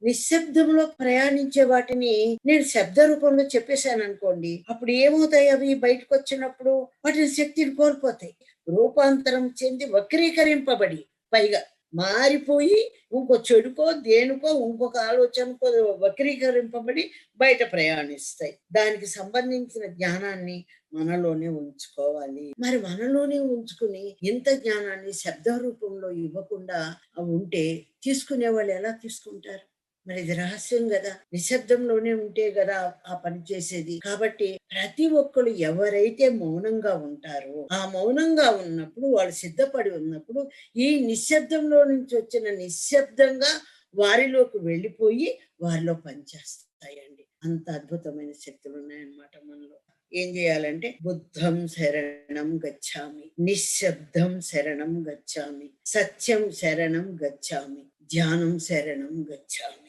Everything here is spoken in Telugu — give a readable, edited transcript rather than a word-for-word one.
నిశ్శబ్దంలో ప్రయాణించే వాటిని నేను శబ్ద రూపంలో చెప్పేశాను అనుకోండి, అప్పుడు ఏమవుతాయి అవి బయటకు వచ్చినప్పుడు వాటిని శక్తిని కోల్పోతాయి. రూపాంతరం చెంది వక్రీకరింపబడి పైగా మారిపోయి ఇంకో చెడుకో దేనికో ఇంకొక ఆలోచనకో వక్రీకరింపబడి బయట ప్రయాణిస్తాయి. దానికి సంబంధించిన జ్ఞానాన్ని మనలోనే ఉంచుకోవాలి. మరి మనలోనే ఉంచుకుని ఇంత జ్ఞానాన్ని శబ్ద రూపంలో ఇవ్వకుండా ఉంటే తీసుకునే వాళ్ళు ఎలా తీసుకుంటారు? మరి ఇది రహస్యం కదా, నిశ్శబ్దంలోనే ఉంటే కదా ఆ పని చేసేది. కాబట్టి ప్రతి ఒక్కరు ఎవరైతే మౌనంగా ఉంటారో ఆ మౌనంగా ఉన్నప్పుడు వాళ్ళు సిద్ధపడి ఉన్నప్పుడు ఈ నిశ్శబ్దంలో నుంచి వచ్చిన నిశ్శబ్దంగా వారిలోకి వెళ్ళిపోయి వారిలో పనిచేస్తాయండి. అంత అద్భుతమైన శక్తులు ఉన్నాయన్నమాట మనలో. ఏం చేయాలంటే బుద్ధం శరణం గచ్చామి, నిశ్శబ్దం శరణం గచ్చామి, సత్యం శరణం గచ్చామి, ధ్యానం శరణం గచ్చామి.